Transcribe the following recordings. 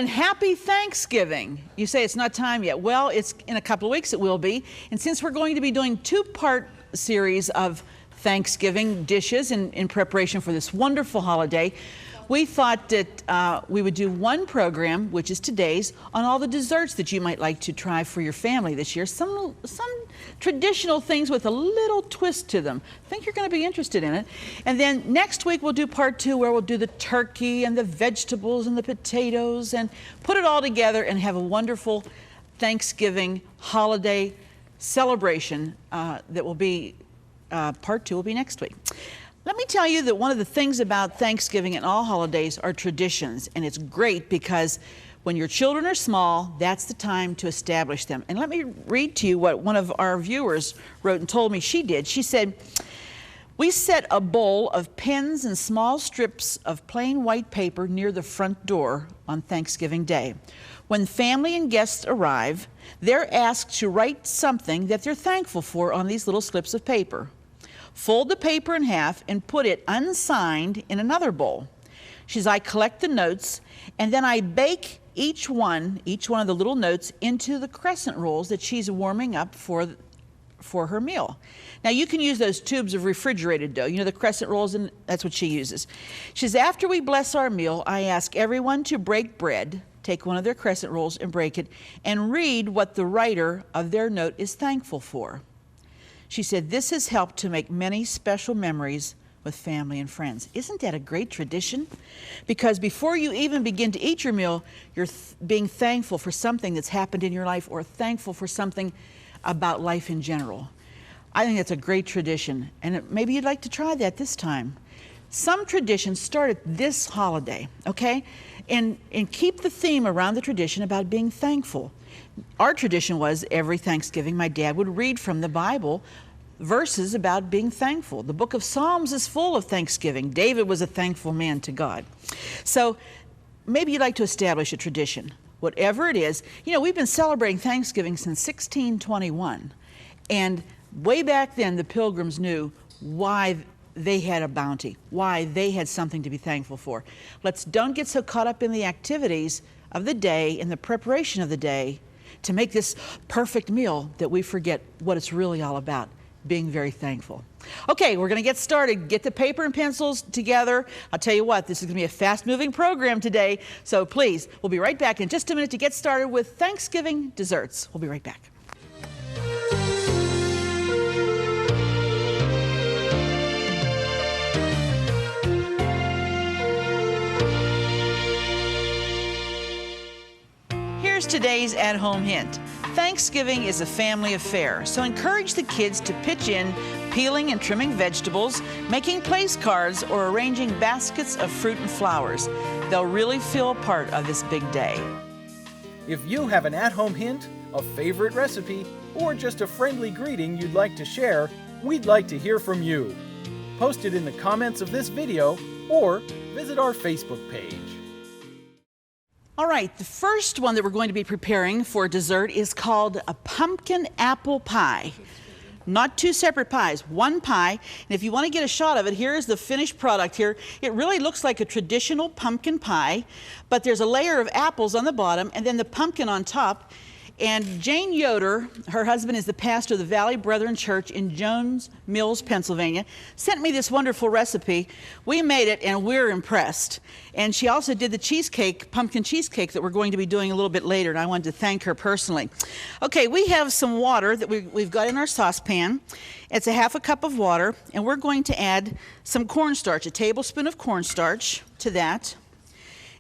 and happy Thanksgiving. You say it's not time yet. Well, it's in a couple of weeks it will be. And since we're going to be doing two-part series of Thanksgiving dishes in preparation for this wonderful holiday, we thought that we would do one program, which is today's, on all the desserts that you might like to try for your family this year. Some traditional things with a little twist to them. I think you're going to be interested in it. And then next week we'll do part two, where we'll do the turkey and the vegetables and the potatoes and put it all together and have a wonderful Thanksgiving holiday celebration that will be, part two will be next week. Let me tell you that one of the things about Thanksgiving and all holidays are traditions, and it's great because when your children are small, that's the time to establish them. And let me read to you what one of our viewers wrote and told me she did. She said, "We set a bowl of pens and small strips of plain white paper near the front door on Thanksgiving Day. When family and guests arrive, they're asked to write something that they're thankful for on these little slips of paper. Fold the paper in half and put it unsigned in another bowl. She says, I collect the notes and then I bake each one of the little notes into the crescent rolls that she's warming up for her meal. Now you can use those tubes of refrigerated dough, you know, the crescent rolls, and that's what she uses. She says, after we bless our meal, I ask everyone to break bread, take one of their crescent rolls and break it, and read what the writer of their note is thankful for. She said, this has helped to make many special memories with family and friends. Isn't that a great tradition? Because before you even begin to eat your meal, you're being thankful for something that's happened in your life or thankful for something about life in general. I think that's a great tradition, and maybe you'd like to try that this time. Some traditions start at this holiday, okay? And keep the theme around the tradition about being thankful. Our tradition was every Thanksgiving my dad would read from the Bible verses about being thankful. The book of Psalms is full of thanksgiving. David was a thankful man to God. So maybe you'd like to establish a tradition. Whatever it is, you know, we've been celebrating Thanksgiving since 1621. And way back then, the Pilgrims knew why they had a bounty, why they had something to be thankful for. Don't get so caught up in the activities of the day and the preparation of the day to make this perfect meal that we forget what it's really all about, being very thankful. Okay, we're going to get started. Get the paper and pencils together. I'll tell you what, this is going to be a fast-moving program today, so please, we'll be right back in just a minute to get started with Thanksgiving desserts. We'll be right back. Here's today's at-home hint. Thanksgiving is a family affair, so encourage the kids to pitch in peeling and trimming vegetables, making place cards, or arranging baskets of fruit and flowers. They'll really feel a part of this big day. If you have an at-home hint, a favorite recipe, or just a friendly greeting you'd like to share, we'd like to hear from you. Post it in the comments of this video or visit our Facebook page. All right, the first one that we're going to be preparing for dessert is called a pumpkin apple pie. Not two separate pies, one pie. And if you want to get a shot of it, here is the finished product here. It really looks like a traditional pumpkin pie, but there's a layer of apples on the bottom and then the pumpkin on top. And Jane Yoder, her husband is the pastor of the Valley Brethren Church in Jones Mills, Pennsylvania, sent me this wonderful recipe. We made it and we're impressed. And she also did the cheesecake, pumpkin cheesecake, that we're going to be doing a little bit later, and I wanted to thank her personally. Okay, we have some water that we've got in our saucepan. It's a half a cup of water, and we're going to add some cornstarch, a tablespoon of cornstarch to that.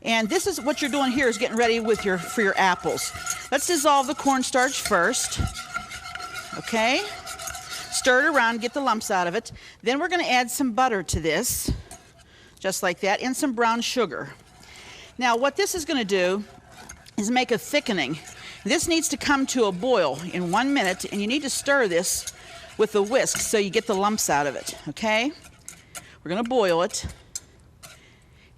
And this is what you're doing here, is getting ready for your apples. Let's dissolve the cornstarch first. Okay? Stir it around, get the lumps out of it. Then we're going to add some butter to this, just like that, and some brown sugar. Now, what this is going to do is make a thickening. This needs to come to a boil in 1 minute, and you need to stir this with a whisk so you get the lumps out of it. Okay? We're going to boil it.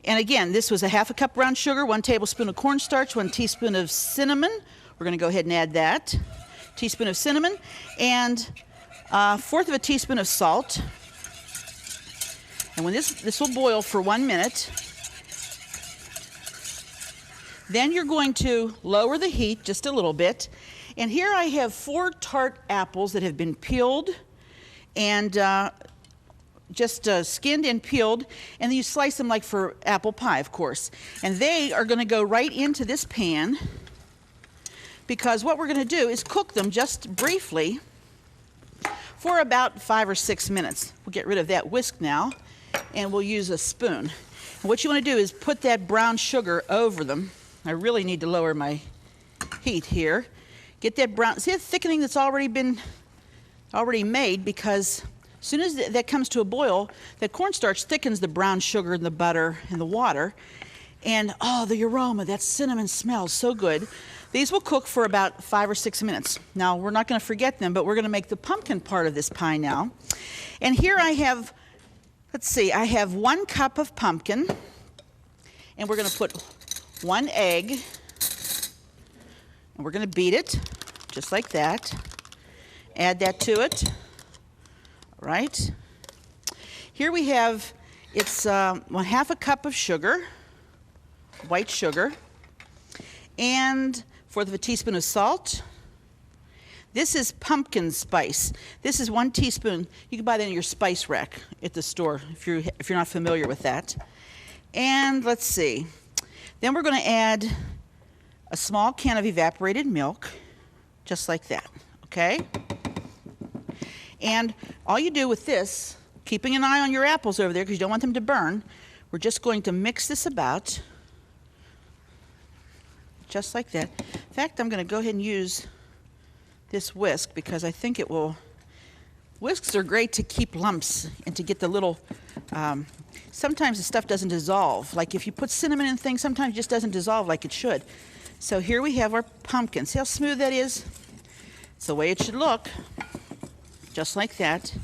And again, this was a half a cup brown sugar, 1 tablespoon of cornstarch, 1 teaspoon of cinnamon. We're going to go ahead and add that. Teaspoon of cinnamon, and 1/4 of a teaspoon of salt. And when this will boil for 1 minute, Then you're going to lower the heat just a little bit. And here I have 4 tart apples that have been peeled and just skinned and peeled, and then you slice them like for apple pie, of course. And they are going to go right into this pan, because what we're going to do is cook them just briefly for about 5 or 6 minutes. We'll get rid of that whisk now, and we'll use a spoon. And what you want to do is put that brown sugar over them. I really need to lower my heat here. Get that brown, see the thickening that's already made, because as soon as that comes to a boil, that cornstarch thickens the brown sugar and the butter and the water. And oh, the aroma, that cinnamon smells so good. These will cook for about 5 or 6 minutes. Now, we're not going to forget them, but we're going to make the pumpkin part of this pie now. And here I have, let's see, I have 1 cup of pumpkin, and we're going to put 1 egg, and we're going to beat it, just like that. Add that to it. All right. Here we have, it's 1/2 a cup of sugar, white sugar, and 1/4 of a teaspoon of salt. This is pumpkin spice. This is 1 teaspoon. You can buy that in your spice rack at the store if you're not familiar with that. And let's see. Then we're going to add a small can of evaporated milk, just like that, okay? And all you do with this, keeping an eye on your apples over there because you don't want them to burn, we're just going to mix this about, just like that. In fact, I'm going to go ahead and use this whisk because I think it will. Whisks are great to keep lumps and to get the little, sometimes the stuff doesn't dissolve. Like if you put cinnamon in things, sometimes it just doesn't dissolve like it should. So here we have our pumpkin. See how smooth that is? It's the way it should look, just like that.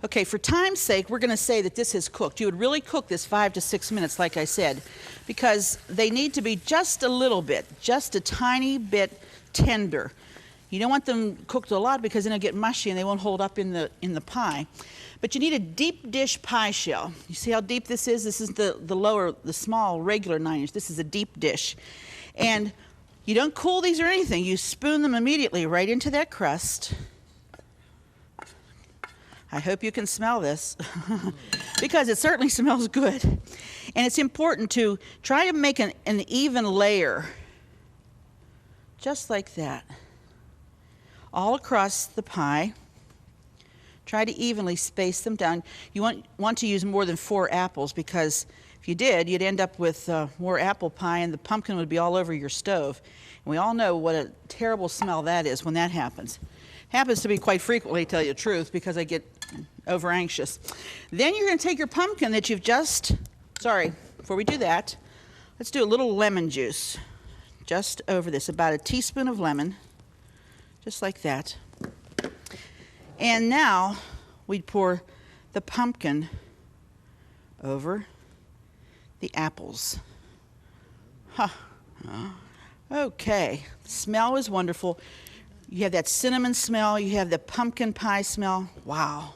Okay, for time's sake, we're going to say that this is cooked. You would really cook this 5 to 6 minutes, like I said, because they need to be just a little bit, just a tiny bit tender. You don't want them cooked a lot because then they'll get mushy and they won't hold up in the pie. But you need a deep dish pie shell. You see how deep this is? This is the small, regular 9-inch. This is a deep dish. And you don't cool these or anything. You spoon them immediately right into that crust. I hope you can smell this because it certainly smells good. And it's important to try to make an even layer, just like that, all across the pie. Try to evenly space them down. You want to use more than 4 apples because if you did, you'd end up with more apple pie and the pumpkin would be all over your stove. And we all know what a terrible smell that is when that happens. Happens to me quite frequently, to tell you the truth, because I get over anxious. Then you're going to take your pumpkin that you've before we do that, let's do a little lemon juice just over this, about a teaspoon of lemon, just like that. And now we'd pour the pumpkin over the apples. Huh. Okay, smell is wonderful. You have that cinnamon smell, you have the pumpkin pie smell. Wow.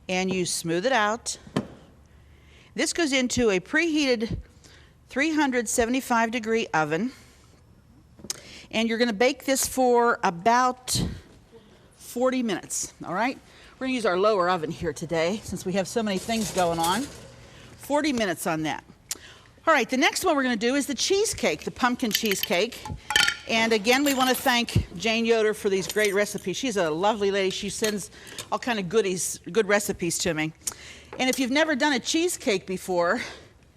And you smooth it out. This goes into a preheated 375-degree oven. And you're going to bake this for about 40 minutes, all right? We're going to use our lower oven here today since we have so many things going on. 40 minutes on that. All right, the next one we're going to do is the cheesecake, the pumpkin cheesecake. And again, we want to thank Jane Yoder for these great recipes. She's a lovely lady. She sends all kind of good recipes to me. And if you've never done a cheesecake before,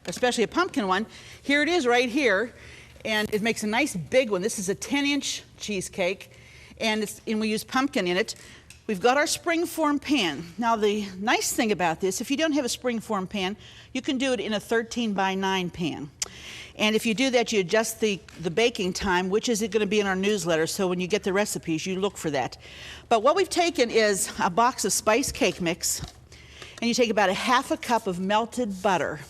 especially a pumpkin one, here it is right here. And it makes a nice big one. This is a 10-inch cheesecake, and we use pumpkin in it. We've got our springform pan. Now, the nice thing about this, if you don't have a springform pan, you can do it in a 13-by-9 pan. And if you do that, you adjust the baking time, which is going to be in our newsletter, so when you get the recipes, you look for that. But what we've taken is a box of spice cake mix, and you take about 1/2 cup of melted butter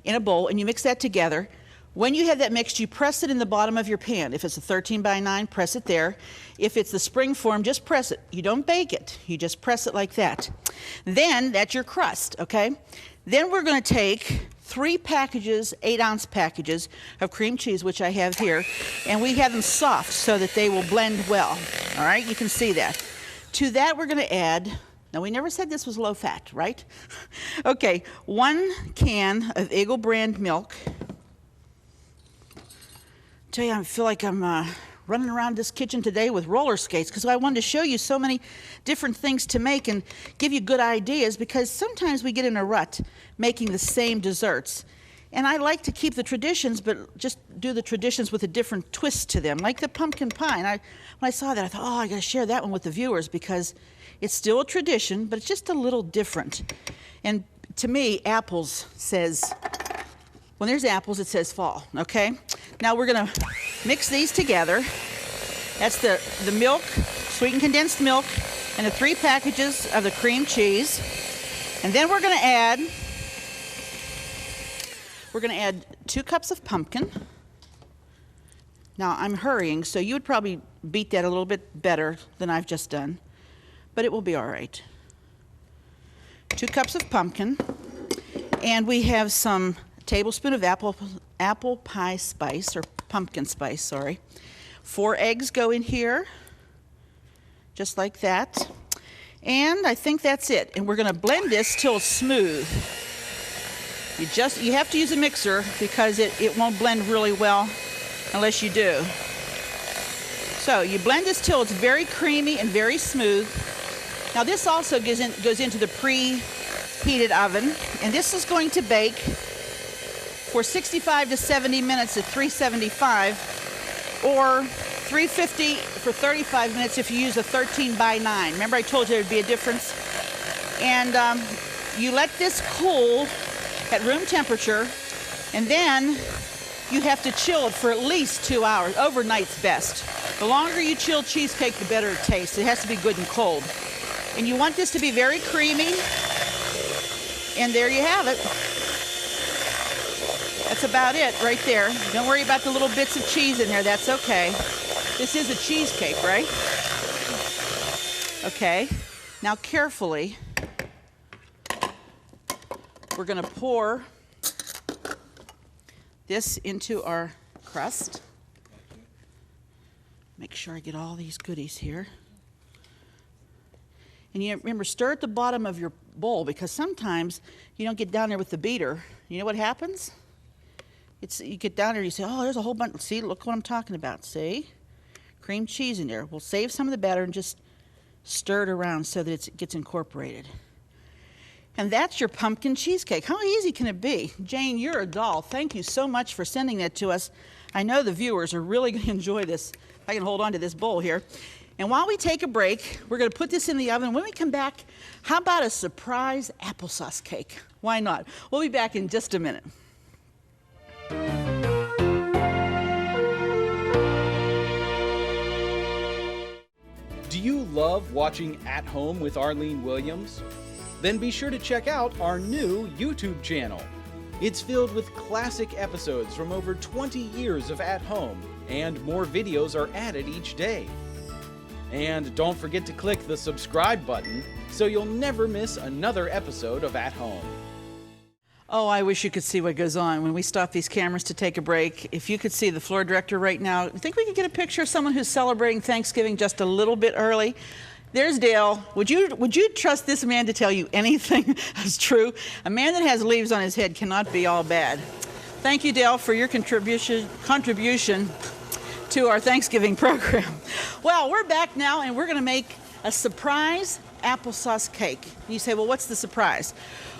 in a bowl, and you mix that together. When you have that mixed, you press it in the bottom of your pan. If it's a 13-by-9, press it there. If it's the springform, just press it. You don't bake it. You just press it like that. Then that's your crust, okay? Then we're going to take 3 packages, 8-ounce packages of cream cheese, which I have here, and we have them soft so that they will blend well. All right, you can see that. To that, we're going to add, now we never said this was low fat, right? Okay, 1 can of Eagle brand milk. Tell you, I feel like I'm running around this kitchen today with roller skates because I wanted to show you so many different things to make and give you good ideas, because sometimes we get in a rut making the same desserts. And I like to keep the traditions, but just do the traditions with a different twist to them, like the pumpkin pie. And when I saw that, I thought, oh, I got to share that one with the viewers because it's still a tradition, but it's just a little different. And to me, apples says, when there's apples, it says fall, okay? Now we're gonna mix these together. That's the milk, sweetened condensed milk, and the 3 packages of the cream cheese. And then we're gonna add 2 cups of pumpkin. Now I'm hurrying, so you would probably beat that a little bit better than I've just done, but it will be all right. 2 cups of pumpkin, and we have some tablespoon of apple pie spice, or pumpkin spice, sorry. 4 eggs go in here, just like that. And I think that's it. And we're going to blend this till it's smooth. You have to use a mixer because it won't blend really well unless you do. So you blend this till it's very creamy and very smooth. Now this also goes into the preheated oven, and this is going to bake for 65 to 70 minutes at 375, or 350 for 35 minutes if you use a 13x9. Remember I told you there would be a difference? And you let this cool at room temperature, and then you have to chill it for at least 2 hours. Overnight's best. The longer you chill cheesecake, the better it tastes. It has to be good and cold. And you want this to be very creamy, and there you have it. That's about it right there. Don't worry about the little bits of cheese in there. That's okay. This is a cheesecake, right? Okay. Now carefully, we're going to pour this into our crust. Make sure I get all these goodies here. And you remember, stir at the bottom of your bowl, because sometimes you don't get down there with the beater. You know what happens? You get down there and you say, oh, there's a whole bunch. See, look what I'm talking about. See? Cream cheese in there. We'll save some of the batter and just stir it around so that it gets incorporated. And that's your pumpkin cheesecake. How easy can it be? Jane, you're a doll. Thank you so much for sending that to us. I know the viewers are really going to enjoy this. If I can hold on to this bowl here. And while we take a break, we're going to put this in the oven. When we come back, how about a surprise applesauce cake? Why not? We'll be back in just a minute. Do you love watching At Home with Arlene Williams? Then be sure to check out our new YouTube channel. It's filled with classic episodes from over 20 years of At Home, and more videos are added each day. And don't forget to click the subscribe button so you'll never miss another episode of At Home. Oh, I wish you could see what goes on when we stop these cameras to take a break. If you could see the floor director right now, I think we could get a picture of someone who's celebrating Thanksgiving just a little bit early. There's Dale. Would you trust this man to tell you anything that's true? A man that has leaves on his head cannot be all bad. Thank you, Dale, for your contribution to our Thanksgiving program. Well, we're back now, and we're going to make a surprise applesauce cake. You say, well, what's the surprise?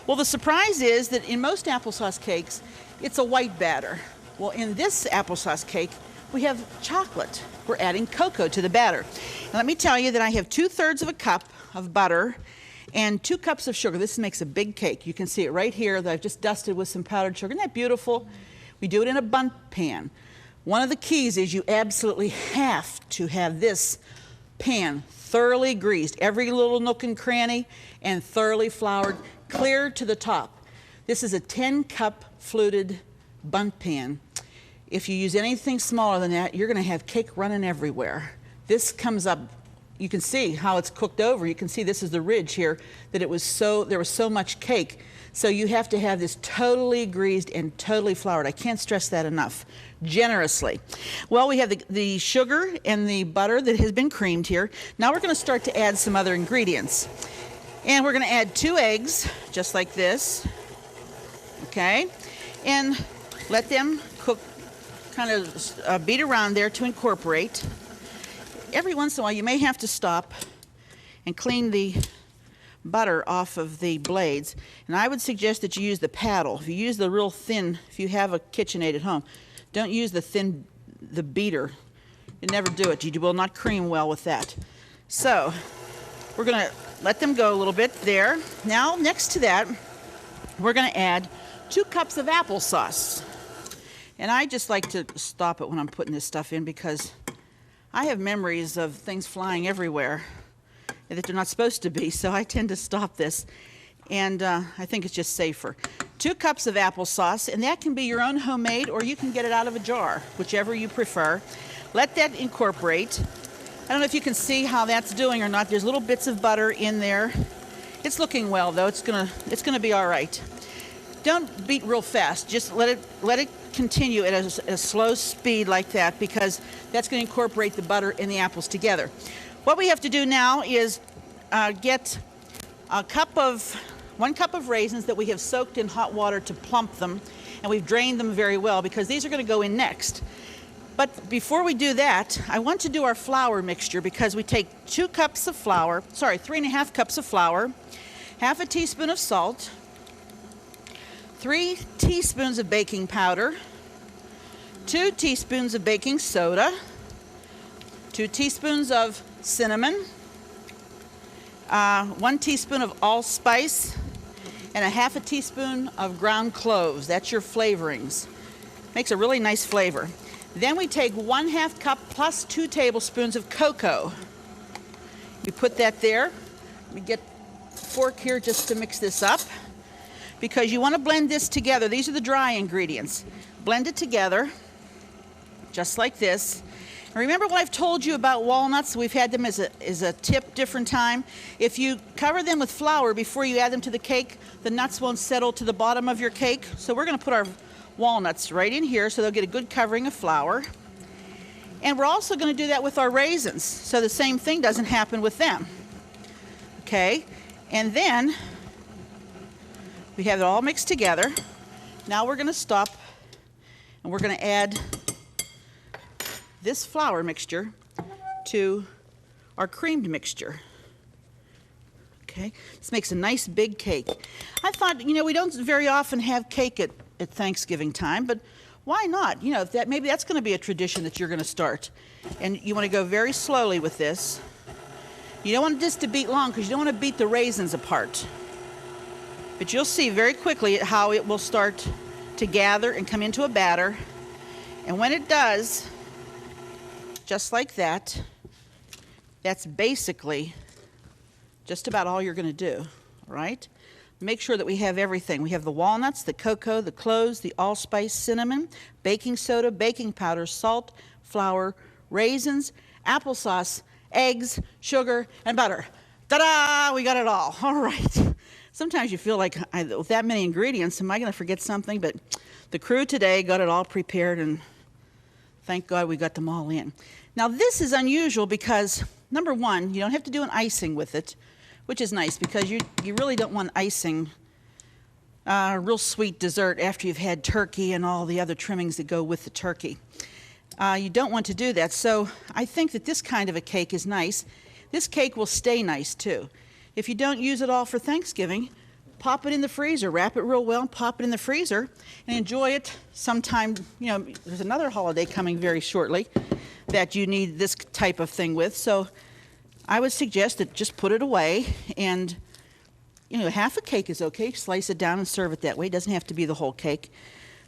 Well, the surprise is that in most applesauce cakes, it's a white batter. Well, in this applesauce cake, we have chocolate. We're adding cocoa to the batter. And let me tell you that I have 2/3 of a cup of butter and 2 cups of sugar. This makes a big cake. You can see it right here that I've just dusted with some powdered sugar. Isn't that beautiful? We do it in a bundt pan. One of the keys is you absolutely have to have this pan thoroughly greased, every little nook and cranny, and thoroughly floured, clear to the top. This is a 10-cup fluted bundt pan. If you use anything smaller than that, you're going to have cake running everywhere. This comes up you can see how it's cooked over. You can see this is the ridge here, that there was so much cake. So you have to have this totally greased and totally floured. I can't stress that enough, generously. Well, we have the sugar and the butter that has been creamed here. Now we're going to start to add some other ingredients. And we're going to add 2 eggs, just like this, okay? And let them cook, kind of beat around there to incorporate. Every once in a while, you may have to stop and clean the butter off of the blades, and I would suggest that you use the paddle. If you use the real thin, if you have a KitchenAid at home, don't use the beater. You never do it. You will not cream well with that. So we're going to let them go a little bit there. Now next to that, we're going to add 2 cups of applesauce, and I just like to stop it when I'm putting this stuff in because I have memories of things flying everywhere that they're not supposed to be, so I tend to stop this, and I think it's just safer. 2 cups of applesauce, and that can be your own homemade, or you can get it out of a jar, whichever you prefer. Let that incorporate. I don't know if you can see how that's doing or not. There's little bits of butter in there. It's looking well, though. It's gonna be all right. Don't beat real fast. Just let it continue at a slow speed like that, because that's going to incorporate the butter and the apples together. What we have to do now is get 1 cup of raisins that we have soaked in hot water to plump them, and we've drained them very well because these are going to go in next. But before we do that, I want to do our flour mixture, because we take 2 cups of flour, 3.5 cups of flour, half a teaspoon of salt, 3 teaspoons of baking powder, 2 teaspoons of baking soda, 2 teaspoons of cinnamon, 1 teaspoon of allspice, and a half a teaspoon of ground cloves. That's your flavorings. Makes a really nice flavor. Then we take 1/2 cup plus 2 tablespoons of cocoa. You put that there. We get a fork here just to mix this up, because you want to blend this together. These are the dry ingredients. Blend it together, just like this. And remember what I've told you about walnuts? We've had them as a tip different time. If you cover them with flour before you add them to the cake, the nuts won't settle to the bottom of your cake. So we're going to put our walnuts right in here so they'll get a good covering of flour. And we're also going to do that with our raisins, so the same thing doesn't happen with them. Okay? And then we have it all mixed together. Now we're going to stop, and we're going to add this flour mixture to our creamed mixture. Okay, this makes a nice big cake. I thought, we don't very often have cake at Thanksgiving time, but why not? Maybe that's going to be a tradition that you're going to start. And you want to go very slowly with this. You don't want this to beat long, because you don't want to beat the raisins apart. But you'll see very quickly how it will start to gather and come into a batter. And when it does, just like that, that's basically just about all you're going to do, all right? Make sure that we have everything. We have the walnuts, the cocoa, the cloves, the allspice, cinnamon, baking soda, baking powder, salt, flour, raisins, applesauce, eggs, sugar, and butter. Ta-da! We got it all. All right. Sometimes you feel like, with that many ingredients, am I going to forget something? But the crew today got it all prepared, and thank God we got them all in. Now, this is unusual because, number one, you don't have to do an icing with it, which is nice, because you really don't want icing, a real sweet dessert after you've had turkey and all the other trimmings that go with the turkey. You don't want to do that. So I think that this kind of a cake is nice. This cake will stay nice, too. If you don't use it all for Thanksgiving, pop it in the freezer, wrap it real well, pop it in the freezer, and enjoy it sometime. There's another holiday coming very shortly that you need this type of thing with. So I would suggest that just put it away, and half a cake is okay. Slice it down and serve it that way. It doesn't have to be the whole cake.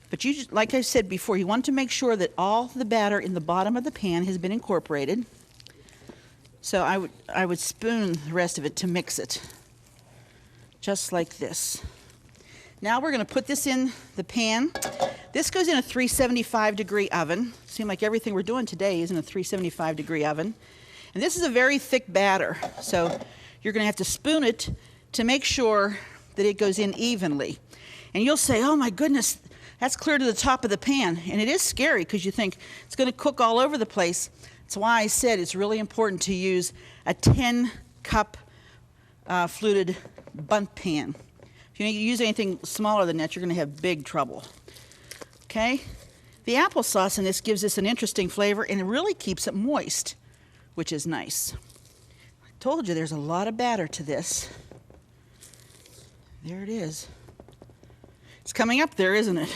But like I said before, you want to make sure that all the batter in the bottom of the pan has been incorporated. So I would spoon the rest of it to mix it, just like this. Now we're going to put this in the pan. This goes in a 375-degree oven. Seems like everything we're doing today is in a 375-degree oven. And this is a very thick batter, so you're going to have to spoon it to make sure that it goes in evenly. And you'll say, oh my goodness, that's clear to the top of the pan. And it is scary because you think it's going to cook all over the place. That's why I said it's really important to use a 10-cup fluted bundt pan. If you use anything smaller than that, you're going to have big trouble. Okay? The applesauce in this gives this an interesting flavor, and it really keeps it moist, which is nice. I told you there's a lot of batter to this. There it is. It's coming up there, isn't it?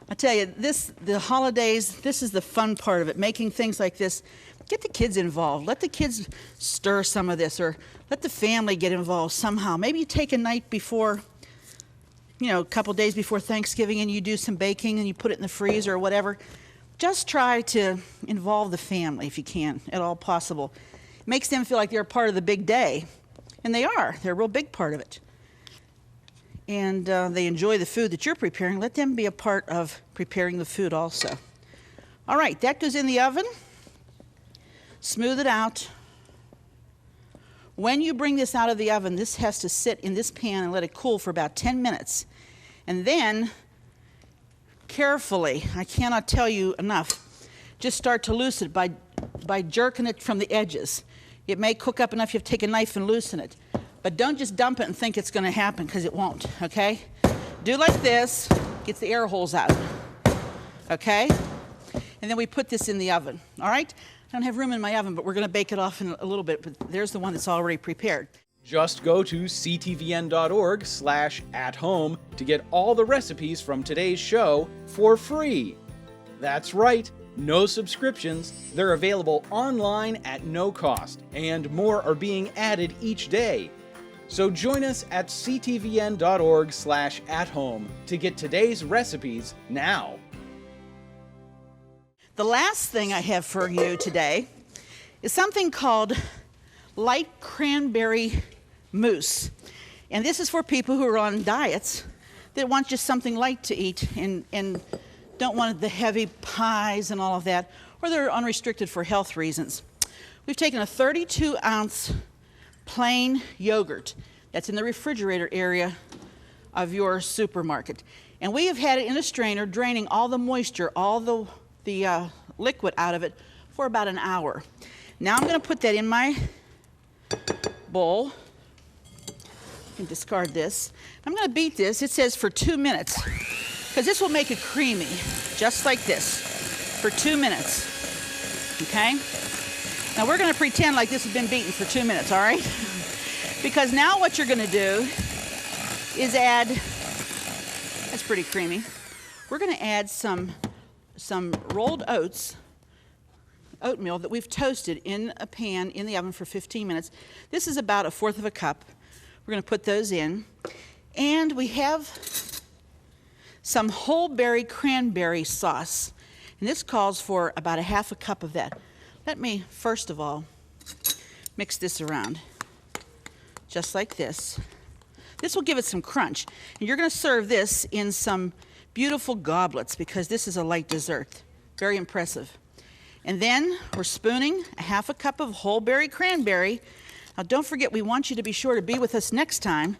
I tell you, the holidays, this is the fun part of it, making things like this. Get the kids involved. Let the kids stir some of this, or let the family get involved somehow. Maybe you take a night before, a couple days before Thanksgiving, and you do some baking and you put it in the freezer or whatever. Just try to involve the family if you can, at all possible. It makes them feel like they're a part of the big day, and they are. They're a real big part of it. And they enjoy the food that you're preparing. Let them be a part of preparing the food also. All right, that goes in the oven. Smooth it out. When you bring this out of the oven, this has to sit in this pan and let it cool for about 10 minutes. And then, carefully, I cannot tell you enough, just start to loosen it by jerking it from the edges. It may cook up enough you have to take a knife and loosen it. But don't just dump it and think it's going to happen, because it won't, okay? Do like this, gets the air holes out, okay? And then we put this in the oven, all right? I don't have room in my oven, but we're going to bake it off in a little bit, but there's the one that's already prepared. Just go to ctvn.org/at-home to get all the recipes from today's show for free. That's right, no subscriptions. They're available online at no cost, and more are being added each day. So join us at ctvn.org/at-home to get today's recipes now. The last thing I have for you today is something called light cranberry mousse. And this is for people who are on diets that want just something light to eat and don't want the heavy pies and all of that, or they're unrestricted for health reasons. We've taken a 32-ounce plain yogurt that's in the refrigerator area of your supermarket. And we have had it in a strainer draining all the moisture, all the liquid out of it for about an hour. Now I'm going to put that in my bowl. You can discard this. I'm going to beat this. It says for 2 minutes, because this will make it creamy, just like this, for 2 minutes. Okay? Now we're going to pretend like this has been beaten for 2 minutes, all right? Because now what you're going to do is add, that's pretty creamy, we're going to add some rolled oatmeal that we've toasted in a pan in the oven for 15 minutes. This is about 1/4 cup. We're going to put those in. And we have some whole berry cranberry sauce. And this calls for about 1/2 cup of that. Let me, first of all, mix this around. Just like this. This will give it some crunch. And you're going to serve this in some beautiful goblets, because this is a light dessert. Very impressive. And then we're spooning 1/2 cup of whole berry cranberry. Now don't forget, we want you to be sure to be with us next time.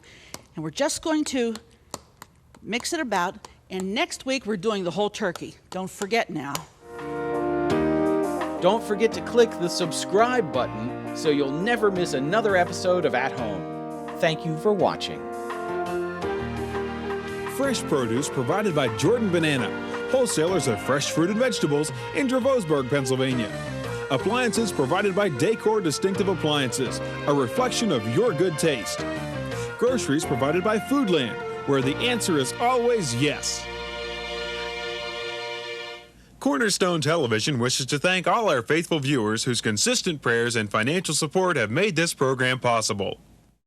And we're just going to mix it about. And next week we're doing the whole turkey. Don't forget now. Don't forget to click the subscribe button so you'll never miss another episode of At Home. Thank you for watching. Fresh produce provided by Jordan Banana, wholesalers of fresh fruit and vegetables in Dravosburg, Pennsylvania. Appliances provided by Decor Distinctive Appliances, a reflection of your good taste. Groceries provided by Foodland, where the answer is always yes. Cornerstone Television wishes to thank all our faithful viewers whose consistent prayers and financial support have made this program possible.